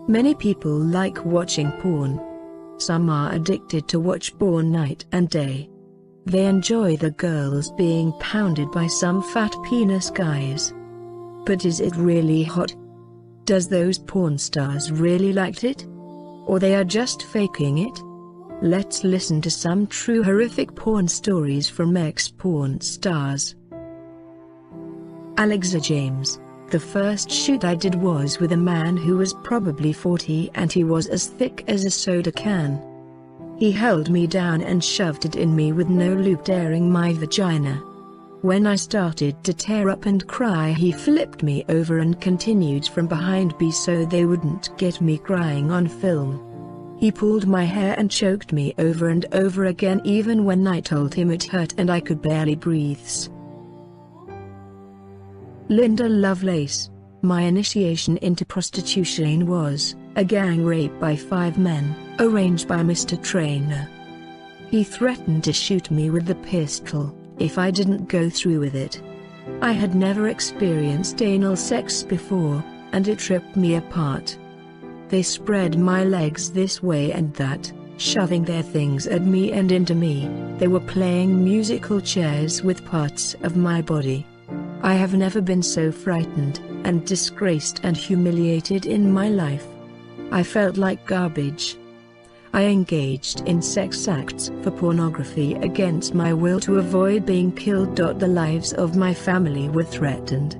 Many people like watching porn. Some are addicted to watch porn night and day. They enjoy the girls being pounded by some fat penis guys. But is it really hot? Does those porn stars really liked it? Or they are just faking it? Let's listen to some true horrific porn stories from ex-porn stars. Alexa James. The first shoot I did was with a man who was probably 40 and he was as thick as a soda can. He held me down and shoved it in me with no lube, tearing my vagina. When I started to tear up and cry, he flipped me over and continued from behind me so they wouldn't get me crying on film. He pulled my hair and choked me over and over again even when I told him it hurt and I could barely breathe. Linda Lovelace. My initiation into prostitution was a gang rape by 5 men, arranged by Mr. Trainer. He threatened to shoot me with the pistol if I didn't go through with it. I had never experienced anal sex before, and it ripped me apart. They spread my legs this way and that, shoving their things at me and into me. They were playing musical chairs with parts of my body. I have never been so frightened, and disgraced and humiliated in my life. I felt like garbage. I engaged in sex acts for pornography against my will to avoid being killed. The lives of my family were threatened.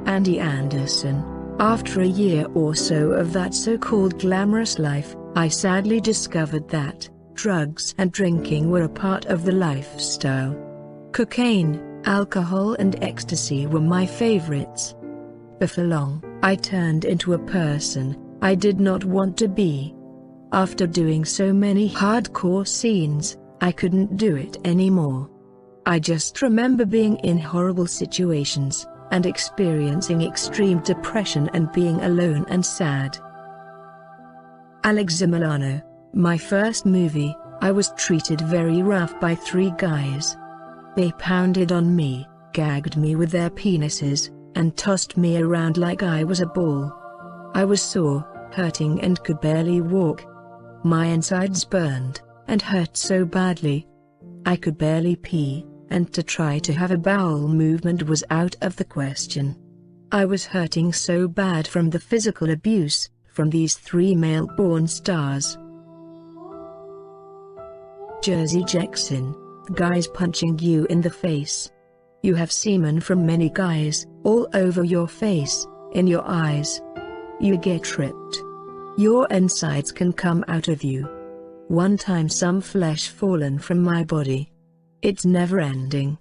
Andy Anderson. After a year or so of that so-called glamorous life, I sadly discovered that drugs and drinking were a part of the lifestyle. Cocaine, alcohol and ecstasy were my favorites. Before long, I turned into a person I did not want to be. After doing so many hardcore scenes, I couldn't do it anymore. I just remember being in horrible situations, and experiencing extreme depression and being alone and sad. Alexa Milano. My first movie, I was treated very rough by 3 guys. They pounded on me, gagged me with their penises, and tossed me around like I was a ball. I was sore, hurting and could barely walk. My insides burned, and hurt so badly. I could barely pee, and to try to have a bowel movement was out of the question. I was hurting so bad from the physical abuse, from these 3 male porn stars. Jersey Jackson. Guys punching you in the face. You have semen from many guys, all over your face, in your eyes. You get tripped. Your insides can come out of you. One time some flesh fallen from my body. It's never ending.